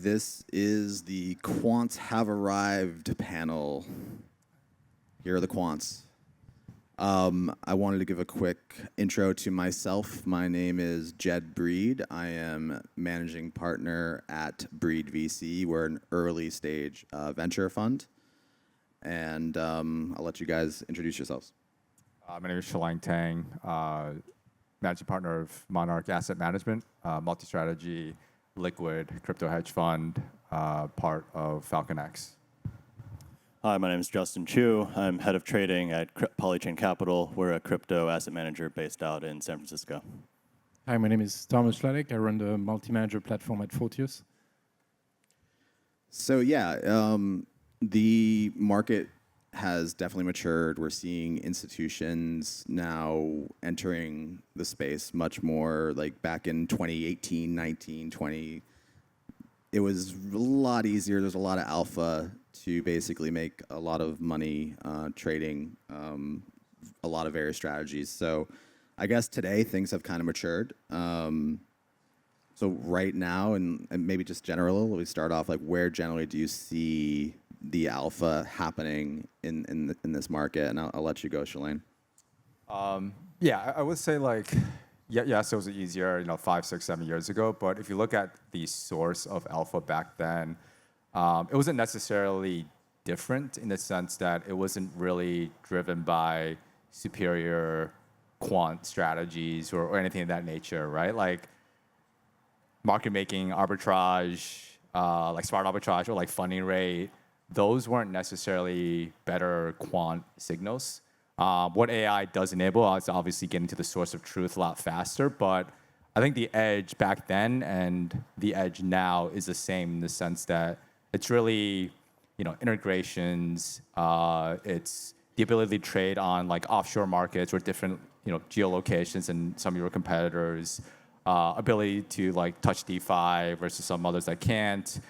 This is the Quants have arrived panel. Here are the Quants. I wanted to give a quick intro to myself. My name is Jed Breed. I am managing partner at Breed VC. We're an early stage venture fund. And I'll let you guys introduce yourselves. My name is Shiliang Tang, managing partner of Monarq Asset Management, multi-strategy, liquid, crypto hedge fund, part of Falcon X. Hi, my name is Justin Chuh. I'm head of trading at Polychain Capital. We're a crypto asset manager based out in San Francisco. Hi, my name is Chladek. I run the multi-manager platform at Forteus. So yeah, the market has definitely matured. We're seeing institutions now entering the space much more like back in 2018, 19, 20. It was a lot easier. There's a lot of alpha to basically make a lot of money trading a lot of various strategies. So I guess today things have kind of matured. So right now, and maybe just general, we start off like where generally do you see the alpha happening in this market? And I'll let you go, Shiliang. Yeah, I would say like, yes, it was easier, 5, 6, 7 years ago. But if you look at the source of alpha back then, it wasn't necessarily different in the sense that it wasn't really driven by superior quant strategies or anything of that nature, right? Like market making, arbitrage, like smart arbitrage or like funding rate, those weren't necessarily better quant signals. What AI does enable is obviously getting to the source of truth a lot faster, but I think the edge back then and the edge now is the same in the sense that it's really, integrations. It's the ability to trade on like offshore markets or different, geolocations and some of your competitors. Ability to like touch DeFi versus some others that can't.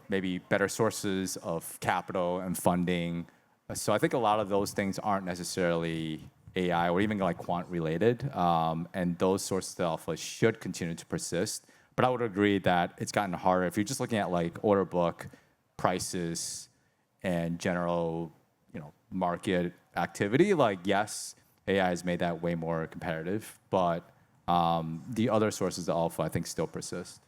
Maybe better sources of capital and funding. So I think a lot of those things aren't necessarily AI or even like quant related, and those sources of alpha should continue to persist. But I would agree that it's gotten harder. If you're just looking at like order book prices and general, market activity, like yes, AI has made that way more competitive, but the other sources of alpha I think still persist.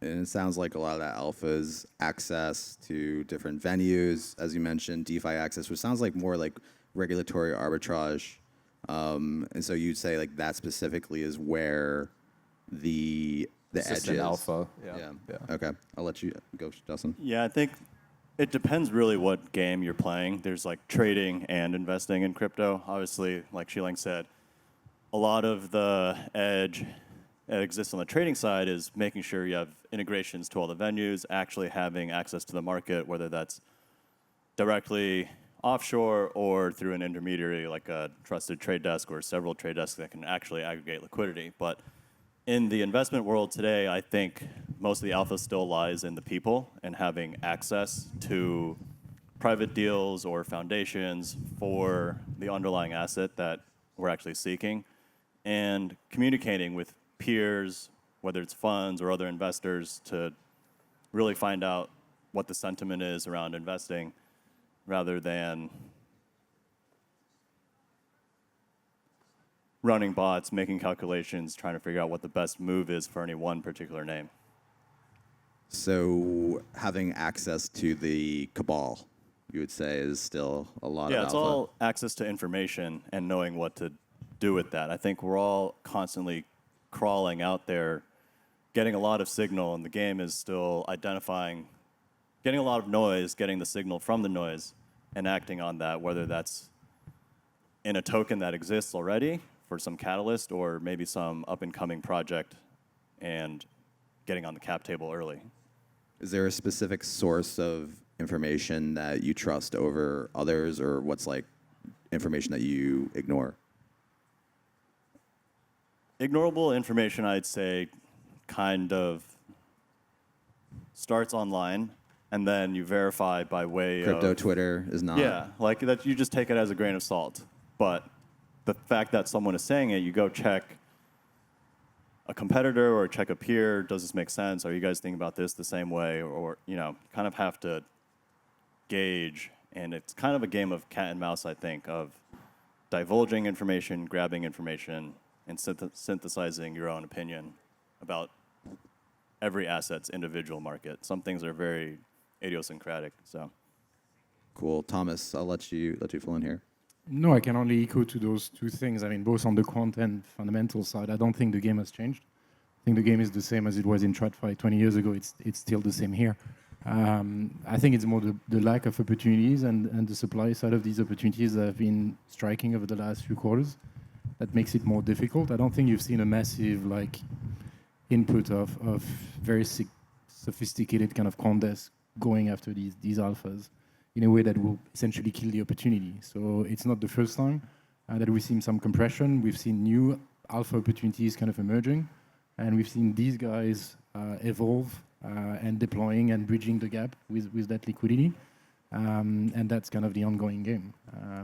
And it sounds like a lot of that alpha is access to different venues, as you mentioned, DeFi access, which sounds like more like regulatory arbitrage. And so you'd say like that specifically is where the edge is. Alpha. Yeah. Okay. I'll let you go, Justin. Yeah, I think it depends really what game you're playing. There's like trading and investing in crypto. Obviously, like Shiliang said, a lot of the edge that exists on the trading side is making sure you have integrations to all the venues, actually having access to the market, whether that's directly offshore or through an intermediary like a trusted trade desk or several trade desks that can actually aggregate liquidity. But in the investment world today, I think most of the alpha still lies in the people and having access to private deals or foundations for the underlying asset that we're actually seeking and communicating with peers, whether it's funds or other investors, to really find out what the sentiment is around investing rather than running bots, making calculations, trying to figure out what the best move is for any one particular name. So having access to the cabal, you would say, is still a lot of alpha. Yeah, it's all access to information and knowing what to do with that. I think we're all constantly crawling out there, getting a lot of signal, and the game is still identifying, getting a lot of noise, getting the signal from the noise, and acting on that, whether that's in a token that exists already for some catalyst or maybe some up-and-coming project and getting on the cap table early. Is there a specific source of information that you trust over others, or what's like information that you ignore? Ignorable information, I'd say, kind of starts online, and then you verify by way Crypto of... Twitter is not. Yeah, like that you just take it as a grain of salt. But the fact that someone is saying it, you go check a competitor or check a peer? Does this make sense? Are you guys thinking about this the same way? Or kind of have to gauge, and it's kind of a game of cat and mouse, I think, of divulging information, grabbing information, and synthesizing your own opinion about every asset's individual market. Some things are very idiosyncratic. So, Cool, Thomas. I'll let you fill in here. No, I can only echo to those two things. I mean, both on the quant and fundamental side, I don't think the game has changed. I think the game is the same as it was in TradFi 20 years ago. It's still the same here. I think it's more the lack of opportunities and the supply side of these opportunities that have been striking over the last few quarters that makes it more difficult. I don't think you've seen a massive input of very sophisticated kind of quant desks going after these alphas in a way that will essentially kill the opportunity. So it's not the first time that we've seen some compression. We've seen new alpha opportunities kind of emerging, and we've seen these guys evolve and deploying and bridging the gap with that liquidity. And that's kind of the ongoing game.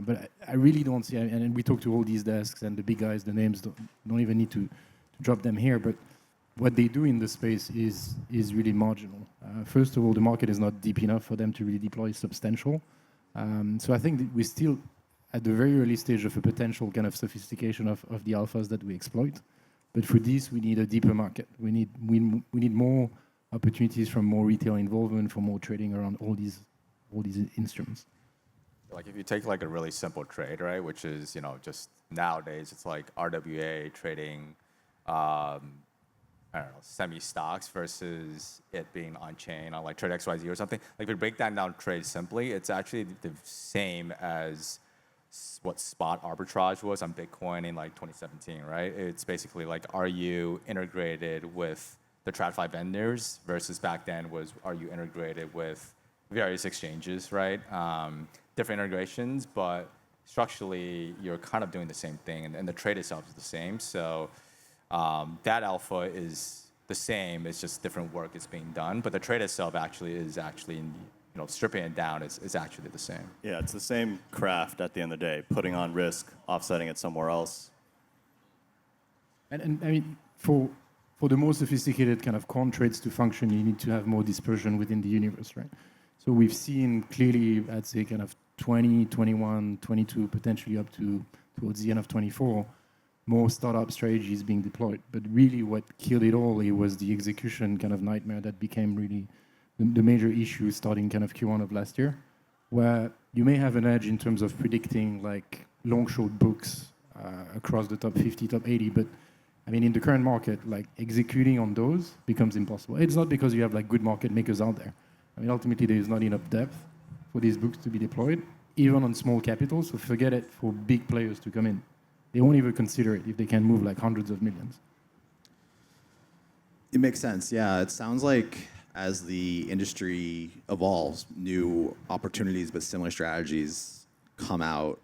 But I really don't see, and we talk to all these desks and the big guys, the names, don't even need to drop them here, but what they do in the space is really marginal. First of all, the market is not deep enough for them to really deploy substantial. So I think that we're still at the very early stage of a potential kind of sophistication of the alphas that we exploit. But for this, we need a deeper market. We need more opportunities from more retail involvement, for more trading around all these instruments. Like if you take like a really simple trade, right, which is just nowadays it's like RWA trading, I don't know, semi-stocks versus it being on chain on like Trade XYZ or something. Like if we break that down trade simply, it's actually the same as what spot arbitrage was on Bitcoin in like 2017, right? It's basically like, are you integrated with the TradFi vendors versus back then was, are you integrated with various exchanges, right? Different integrations, but structurally you're kind of doing the same thing, and the trade itself is the same. So that alpha is the same, it's just different work is being done, but the trade itself actually stripping it down is actually the same. Yeah, it's the same craft at the end of the day, putting on risk, offsetting it somewhere else. And I mean, for the more sophisticated kind of quant trades to function, you need to have more dispersion within the universe, right? So we've seen clearly, I'd say kind of 20, 21, 22, potentially up to towards the end of 24, more startup strategies being deployed. But really what killed it all, it was the execution kind of nightmare that became really the major issue starting kind of Q1 of last year, where you may have an edge in terms of predicting like long short books across the top 50, top 80, but I mean, in the current market, like executing on those becomes impossible. It's not because you have like good market makers out there. I mean, ultimately there is not enough depth for these books to be deployed, even on small capital, so forget it for big players to come in. They won't even consider it if they can move like hundreds of millions. It makes sense, yeah. It sounds like as the industry evolves, new opportunities but similar strategies come out,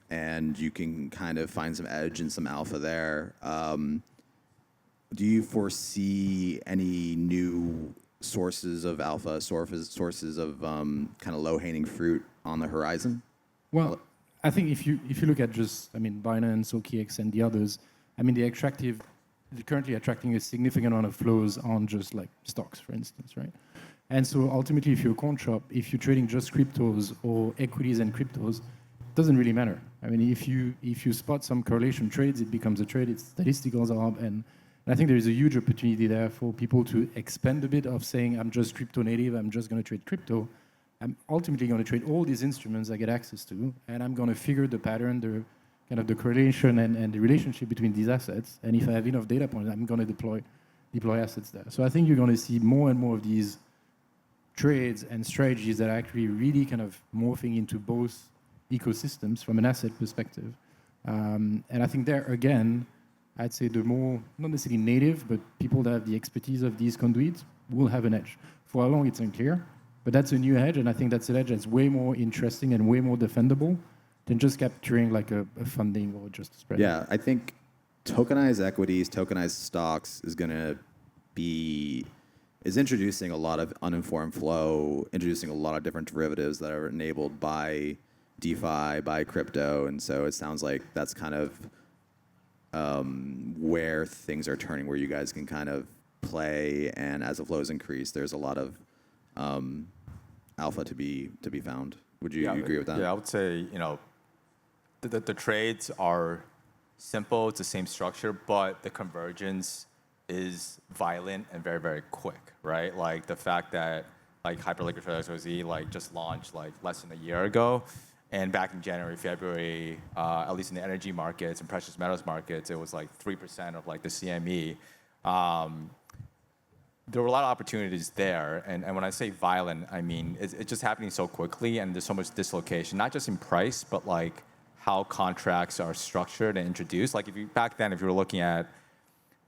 and you can kind of find some edge and some alpha there. Do you foresee any new sources of alpha, sources of kind of low-hanging fruit on the horizon? Well, I think if you look at just, I mean, Binance, OKX, and the others, I mean, they're currently attracting a significant amount of flows on just like stocks, for instance, right? And so ultimately, if you're a quant shop, if you're trading just cryptos or equities and cryptos, it doesn't really matter. I mean, if you spot some correlation trades, it becomes a trade. It's statistical job, and I think there is a huge opportunity there for people to expand a bit of saying, I'm just crypto native, I'm just going to trade crypto. I'm ultimately going to trade all these instruments I get access to, and I'm going to figure the pattern, the correlation and the relationship between these assets. And if I have enough data points, I'm going to deploy assets there. So I think you're going to see more and more of these trades and strategies that are actually really kind of morphing into both ecosystems from an asset perspective. And I think there, again, I'd say the more, not necessarily native, but people that have the expertise of these conduits will have an edge. For how long, it's unclear, but that's a new edge, and I think that's an edge that's way more interesting and way more defendable than just capturing like a funding or just a spread. Yeah, I think tokenized equities, tokenized stocks is introducing a lot of uninformed flow, introducing a lot of different derivatives that are enabled by DeFi, by crypto, and so it sounds like that's kind of where things are turning, where you guys can kind of play, and as the flows increase, there's a lot of alpha to be found. Would you agree with that? Yeah, I would say, the trades are simple. It's the same structure, but the convergence is violent and very, very quick, right? Like the fact that like Hyperliquid XYZ like just launched like less than a year ago, and back in January, February, at least in the energy markets and precious metals markets, it was like 3% of like the CME. There were a lot of opportunities there, and when I say violent, I mean it's just happening so quickly, and there's so much dislocation, not just in price, but like how contracts are structured and introduced. Like back then, if you were looking at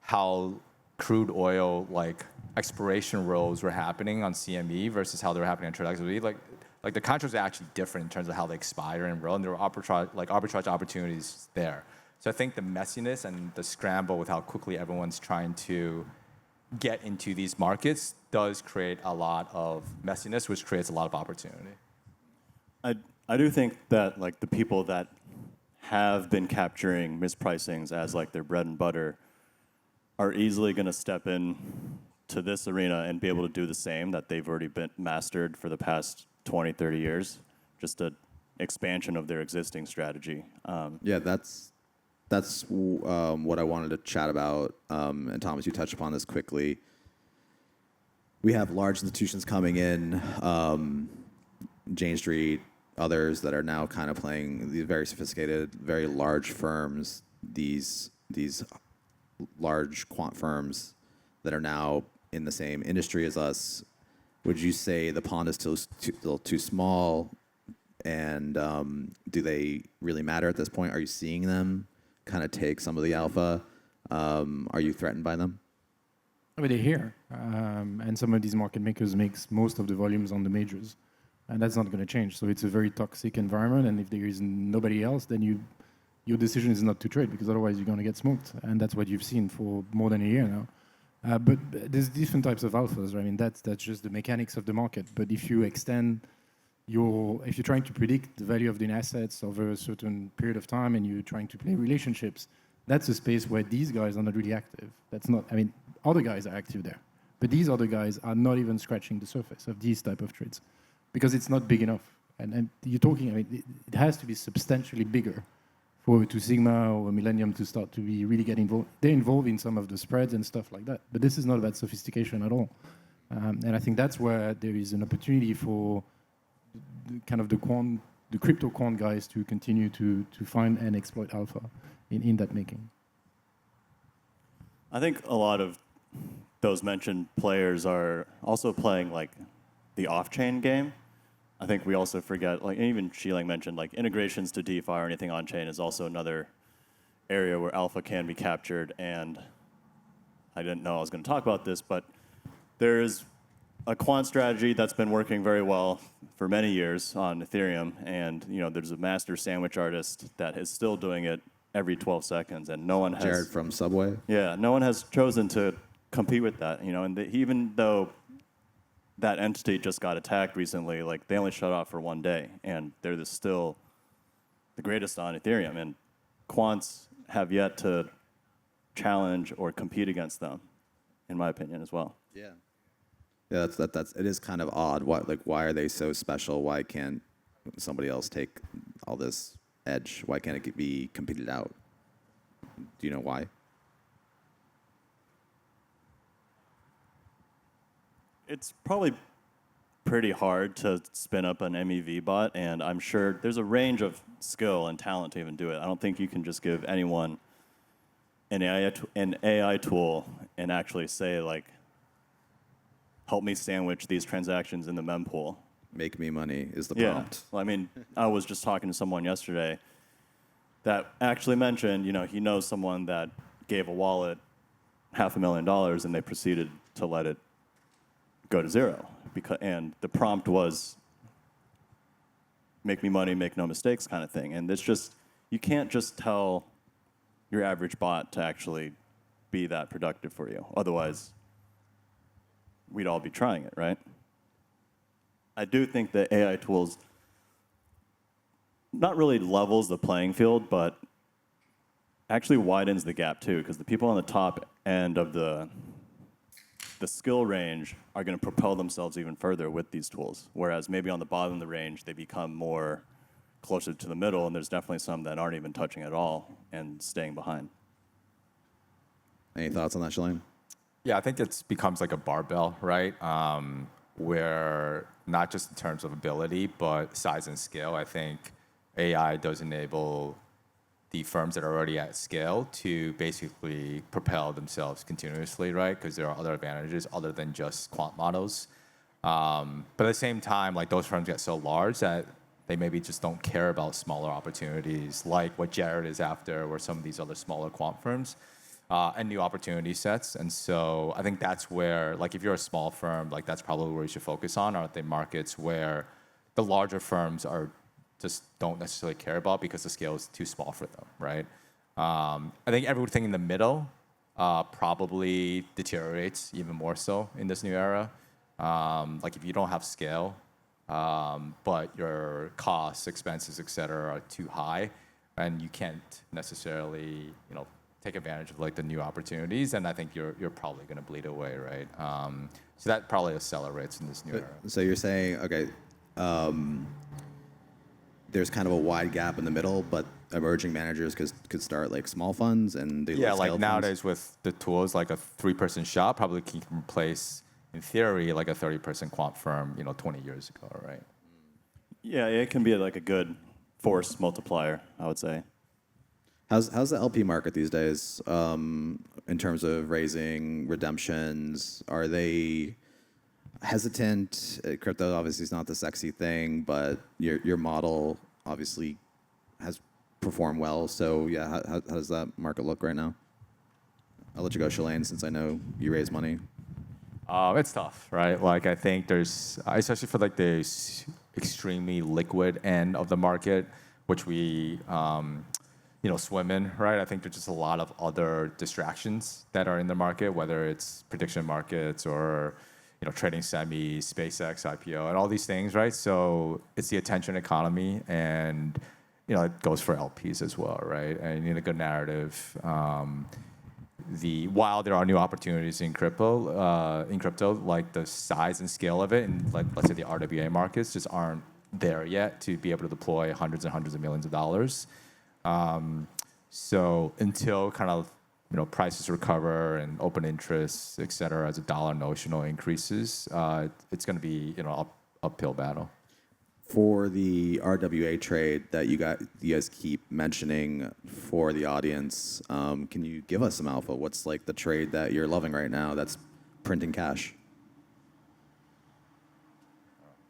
how crude oil like expiration rolls were happening on CME versus how they were happening on Chladek, like the contracts are actually different in terms of how they expire and roll, and there were arbitrage opportunities there. So I think the messiness and the scramble with how quickly everyone's trying to get into these markets does create a lot of messiness, which creates a lot of opportunity. I do think that like the people that have been capturing mispricings as like their bread and butter are easily going to step in to this arena and be able to do the same that they've already been mastered for the past 20, 30 years, just an expansion of their existing strategy. Yeah, that's what I wanted to chat about. And Thomas, you touched upon this quickly. We have large institutions coming in, Jane Street, others that are now kind of playing these very sophisticated, very large firms, these large quant firms that are now in the same industry as us. Would you say the pond is still too small? And do they really matter at this point? Are you seeing them kind of take some of the alpha? Are you threatened by them? I mean, they're here. And some of these market makers makes most of the volumes on the majors. And that's not going to change. So it's a very toxic environment. And if there is nobody else, then your decision is not to trade, because otherwise you're going to get smoked. And that's what you've seen for more than a year now. But there's different types of alphas. Right? I mean, that's just the mechanics of the market. But if you extend if you're trying to predict the value of the assets over a certain period of time and you're trying to play relationships, that's a space where these guys are not really active. That's not, I mean, other guys are active there. But these other guys are not even scratching the surface of these type of trades because it's not big enough. And you're talking, I mean, it has to be substantially bigger for Two Sigma or Millennium to start to be really get involved. They're involved in some of the spreads and stuff like that. But this is not about sophistication at all. And I think that's where there is an opportunity for kind of the crypto quant guys to continue to find and exploit alpha in that making. I think a lot of those mentioned players are also playing like the off-chain game. I think we also forget, like even Shiliang mentioned, like integrations to DeFi or anything on-chain is also another area where alpha can be captured. And I didn't know I was going to talk about this, but there's a quant strategy that's been working very well for many years on Ethereum, and there's a master sandwich artist that is still doing it every 12 seconds, and no one has. Jared from Subway. Yeah, no one has chosen to compete with that. And even though that entity just got attacked recently, like they only shut off for one day, and they're still the greatest on Ethereum, and quants have yet to challenge or compete against them, in my opinion, as well. Yeah. Yeah, that's it is kind of odd. Why are they so special? Why can't somebody else take all this edge? Why can't it be competed out? Do you know why? It's probably pretty hard to spin up an MEV bot, and I'm sure there's a range of skill and talent to even do it. I don't think you can just give anyone an AI tool and actually say like, help me sandwich these transactions in the mempool. Make me money is the prompt. Well, I mean, I was just talking to someone yesterday that actually mentioned, he knows someone that gave a wallet $500,000 and they proceeded to let it go to zero. And the prompt was, make me money, make no mistakes kind of thing. And it's just, you can't just tell your average bot to actually be that productive for you. Otherwise, we'd all be trying it, right? I do think that AI tools not really levels the playing field, but actually widens the gap too, because the people on the top end of the skill range are going to propel themselves even further with these tools. Whereas maybe on the bottom of the range, they become more closer to the middle, and there's definitely some that aren't even touching at all and staying behind. Any thoughts on that, Shiliang? Yeah, I think it becomes like a barbell, right? Where not just in terms of ability, but size and scale. I think AI does enable the firms that are already at scale to basically propel themselves continuously, right? Because there are other advantages other than just quant models. But at the same time, like those firms get so large that they maybe just don't care about smaller opportunities, like what Jared is after, or some of these other smaller quant firms, and new opportunity sets. And so I think that's where, like, if you're a small firm, like that's probably where you should focus on, are the markets where the larger firms are just don't necessarily care about because the scale is too small for them, right? I think everything in the middle probably deteriorates even more so in this new era. Like if you don't have scale, but your costs, expenses, et cetera, are too high, and you can't necessarily, take advantage of like the new opportunities, and I think you're probably going to bleed away, right? So that probably accelerates in this new era. So you're saying, okay, there's kind of a wide gap in the middle, but emerging managers could start like small funds and they like nowadays with the tools, like a 3-person shop probably can replace, in theory, like a 30-person quant firm, 20 years ago, right? Yeah, it can be like a good force multiplier, I would say. How's the LP market these days in terms of raising redemptions? Are they hesitant? Crypto obviously is not the sexy thing, but your model obviously has performed well. So yeah, how does that market look right now? I'll let you go, Shiliang, since I know you raise money. It's tough, right? Like I think there's, especially for like the extremely liquid end of the market, which we swim in, right? I think there's just a lot of other distractions that are in the market, whether it's prediction markets or trading semis, SpaceX IPO, and all these things, right? So it's the attention economy, and it goes for LPs as well, right? And you need a good narrative. While there are new opportunities in crypto, like the size and scale of it, and like let's say the RWA markets just aren't there yet to be able to deploy hundreds and hundreds of millions of dollars. So until kind of prices recover and open interest, et cetera, as a dollar notional increases, it's going to be uphill battle. For the RWA trade that you guys keep mentioning for the audience, can you give us some alpha? What's like the trade that you're loving right now that's printing cash?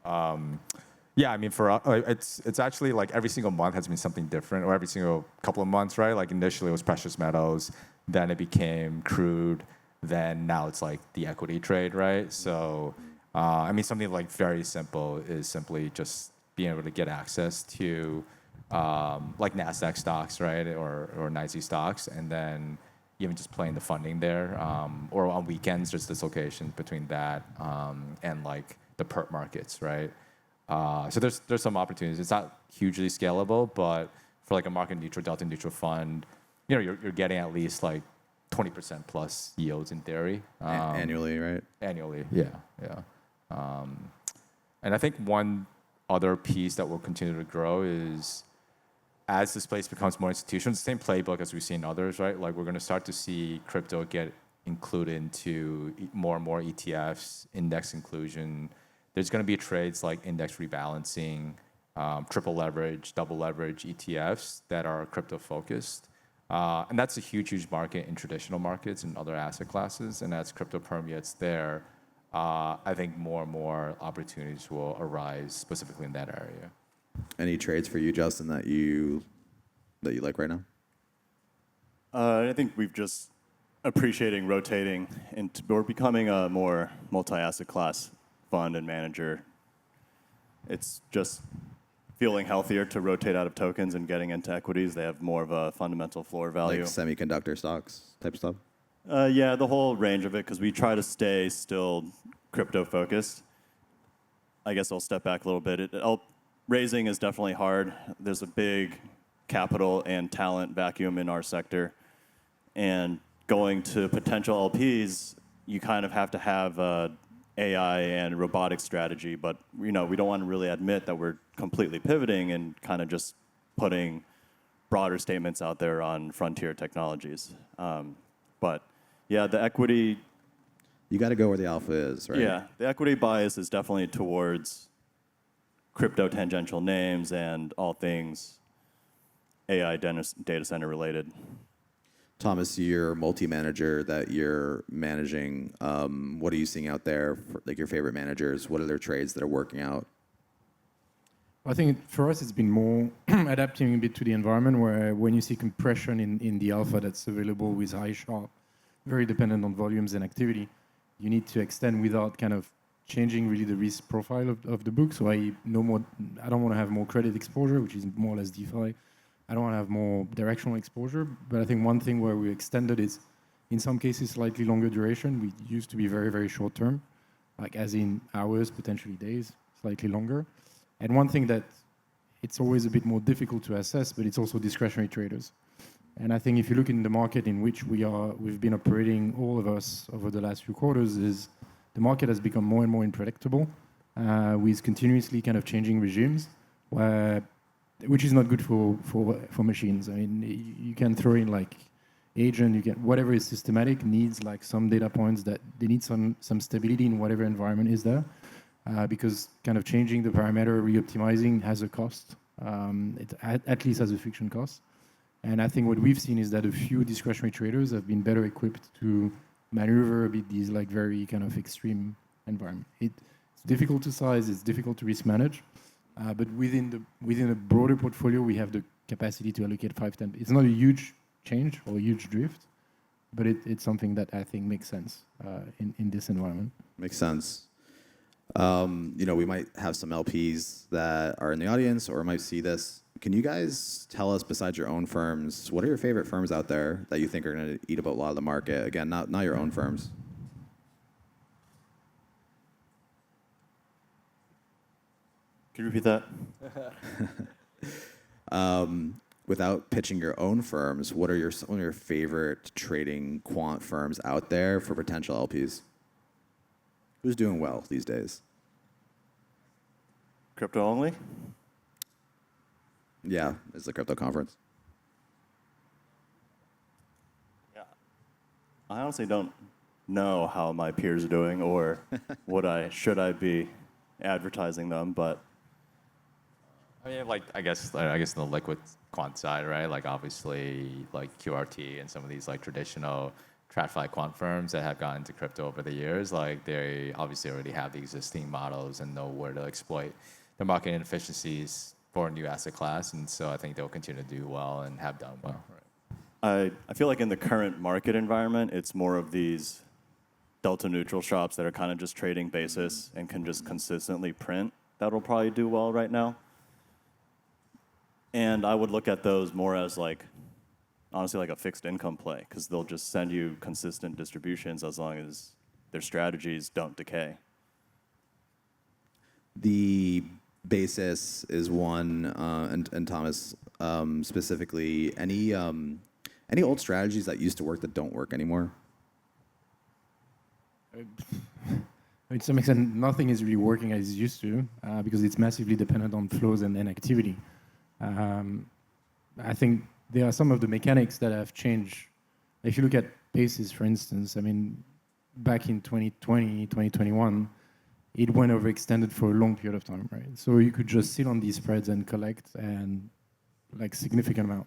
Yeah, I mean, for it's actually like every single month has been something different, or every single couple of months, right? Like initially it was precious metals, then it became crude, then now it's like the equity trade, right? So, I mean, something like very simple is simply just being able to get access to like NASDAQ stocks, right, or NYSE stocks, and then even just playing the funding there, or on weekends, just dislocations between that and like the perp markets, right? So there's some opportunities. It's not hugely scalable, but for like a market neutral, delta neutral fund, you're getting at least like 20% plus yields in theory. Annually, right? Annually, yeah. And I think one other piece that will continue to grow is as this place becomes more institutional, it's the same playbook as we've seen others, right? Like we're going to start to see crypto get included into more and more ETFs, index inclusion. There's going to be trades like index rebalancing, triple leverage, double leverage ETFs that are crypto focused. And that's a huge, huge market in traditional markets and other asset classes. And as crypto permeates there, I think more and more opportunities will arise specifically in that area. Any trades for you, Justin, that you like right now? I think we've just appreciating rotating, and we're becoming a more multi-asset class fund and manager. It's just feeling healthier to rotate out of tokens and getting into equities. They have more of a fundamental floor value. Like semiconductor stocks type stuff? Yeah, the whole range of it, because we try to stay still crypto focused. I guess I'll step back a little bit. Raising is definitely hard. There's a big capital and talent vacuum in our sector. And going to potential LPs, you kind of have to have a AI and robotics strategy, but we don't want to really admit that we're completely pivoting and kind of just putting broader statements out there on frontier technologies. But yeah, the equity. You got to go where the alpha is, right? Yeah, the equity bias is definitely towards crypto tangential names and all things AI data center related. Thomas, your multi-manager that you're managing, what are you seeing out there for, like, your favorite managers? What are their trades that are working out? I think for us, it's been more adapting a bit to the environment where when you see compression in the alpha that's available with high sharp, very dependent on volumes and activity, you need to extend without kind of changing really the risk profile of the book. So I don't want to have more credit exposure, which is more or less DeFi. I don't want to have more directional exposure. But I think one thing where we extended is, in some cases, slightly longer duration. We used to be very, very short term, like as in hours, potentially days, slightly longer. And one thing that it's always a bit more difficult to assess, but it's also discretionary traders. And I think if you look in the market in which we've been operating, all of us over the last few quarters, is the market has become more and more unpredictable, with continuously kind of changing regimes, which is not good for machines. I mean, you can throw in like agent, you get whatever is systematic needs like some data points that they need some stability in whatever environment is there, because kind of changing the parameter, re-optimizing has a cost. It at least has a friction cost. And I think what we've seen is that a few discretionary traders have been better equipped to maneuver a bit these like very kind of extreme environment. It's difficult to size, it's difficult to risk manage, but within a broader portfolio, we have the capacity to allocate 5-10. It's not a huge change or a huge drift, but it's something that I think makes sense in this environment. Makes sense. We might have some LPs that are in the audience or might see this. Can you guys tell us, besides your own firms, what are your favorite firms out there that you think are going to eat up a lot of the market? Again, not your own firms. Can you repeat that? Without pitching your own firms, what are some of your favorite trading quant firms out there for potential LPs? Who's doing well these days? Crypto only? Yeah, it's the crypto conference. Yeah. I honestly don't know how my peers are doing or should I be advertising them, but I mean, like I guess the liquid quant side, right? Like obviously, like QRT and some of these like traditional TradFi quant firms that have gotten into crypto over the years, like they obviously already have the existing models and know where to exploit the market inefficiencies for a new asset class, and so I think they'll continue to do well and have done well. Right. I feel like in the current market environment, it's more of these delta neutral shops that are kind of just trading basis and can just consistently print. That'll probably do well right now. And I would look at those more as honestly like a fixed income play, because they'll just send you consistent distributions as long as their strategies don't decay. The basis is one, and Thomas, specifically, any old strategies that used to work that don't work anymore? To some extent, nothing is really working as it used to, because it's massively dependent on flows and activity. I think there are some of the mechanics that have changed. If you look at basis, for instance, I mean, back in 2020, 2021, it went overextended for a long period of time, right? So you could just sit on these spreads and collect and like significant amount.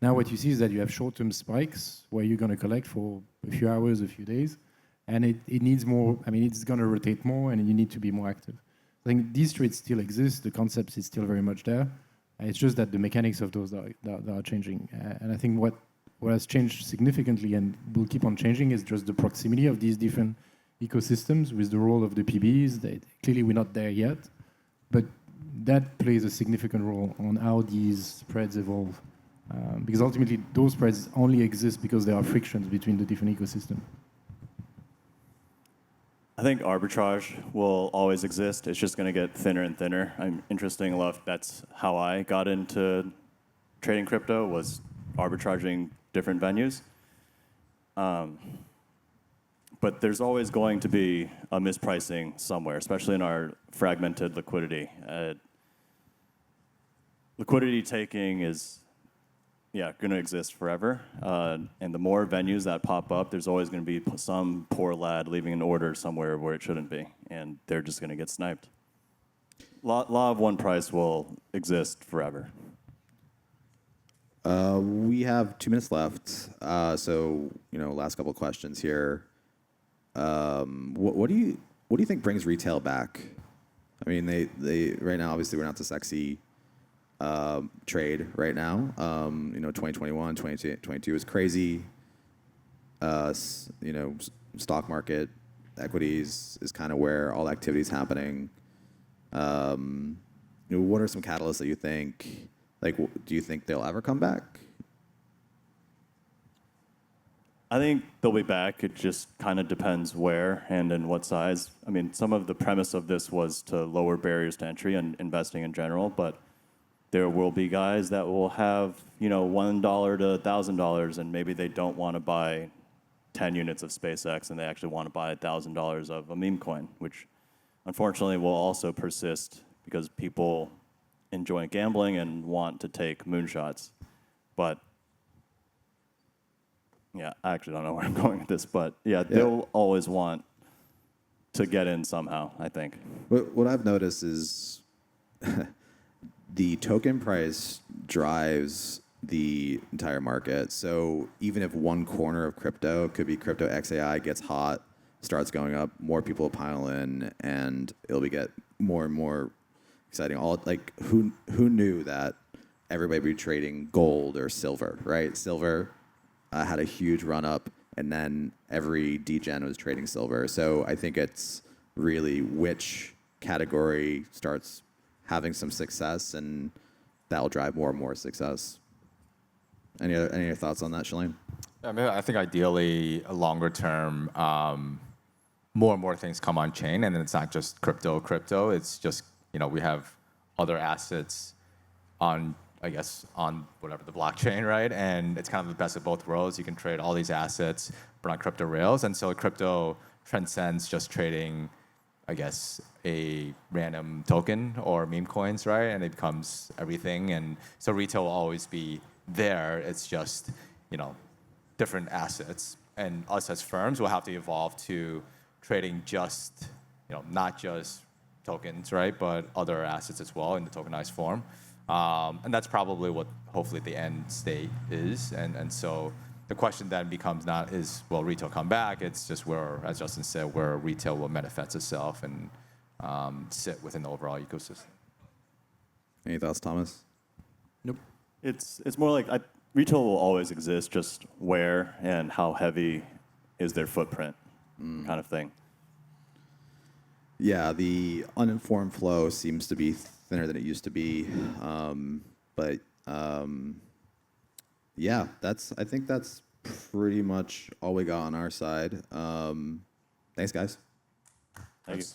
Now what you see is that you have short-term spikes where you're going to collect for a few hours, a few days, and it needs more. I mean, it's going to rotate more, and you need to be more active. I think these trades still exist. The concept is still very much there. It's just that the mechanics of those are changing. And I think what has changed significantly and will keep on changing is just the proximity of these different ecosystems with the role of the PBs. Clearly, we're not there yet, but that plays a significant role on how these spreads evolve. Because ultimately, those spreads only exist because there are frictions between the different ecosystems. I think arbitrage will always exist. It's just going to get thinner and thinner. Interesting enough, that's how I got into trading crypto was arbitraging different venues. But there's always going to be a mispricing somewhere, especially in our fragmented liquidity. Liquidity taking is, going to exist forever. And the more venues that pop up, there's always going to be some poor lad leaving an order somewhere where it shouldn't be, and they're just going to get sniped. Law of one price will exist forever. We have 2 minutes left. So, last couple of questions here. What do you think brings retail back? I mean, they right now, obviously, we're not the sexy trade right now. 2021, 2022 was crazy. Stock market, equities is kind of where all activity is happening. What are some catalysts that you think, do you think they'll ever come back? I think they'll be back. It just kind of depends where and in what size. I mean, some of the premise of this was to lower barriers to entry and investing in general, but there will be guys that will have, $1 to $1,000, and maybe they don't want to buy 10 units of SpaceX, and they actually want to buy $1,000 of a meme coin, which unfortunately will also persist because people enjoy gambling and want to take moonshots. But I actually don't know where I'm going with this, but they'll always want to get in somehow, I think. What I've noticed is the token price drives the entire market. So even if one corner of crypto, could be crypto XAI, gets hot, starts going up, more people will pile in, and it'll get more and more exciting. Who knew that everybody would be trading gold or silver, right? Silver had a huge run up, and then every degen was trading silver. So I think it's really which category starts having some success, and that'll drive more and more success. Any other thoughts on that, Shiliang? I think ideally, a longer term, more and more things come on chain, and then it's not just crypto. It's just we have other assets on whatever the blockchain, right? And it's kind of the best of both worlds. You can trade all these assets, but on crypto rails, and so crypto transcends just trading, a random token or meme coins, right? And it becomes everything. And so retail will always be there. It's just, different assets. And us as firms will have to evolve to trading just, not just tokens, right? But other assets as well in the tokenized form. And that's probably what hopefully the end state is. And so the question then becomes not will retail come back? It's just where, as Justin said, where retail will manifest itself and sit within the overall ecosystem. Any thoughts, Thomas? Nope. It's more like retail will always exist, just where and how heavy is their footprint, kind of thing. Yeah, the uninformed flow seems to be thinner than it used to be, but I think that's pretty much all we got on our side. Thanks, guys. Thank you.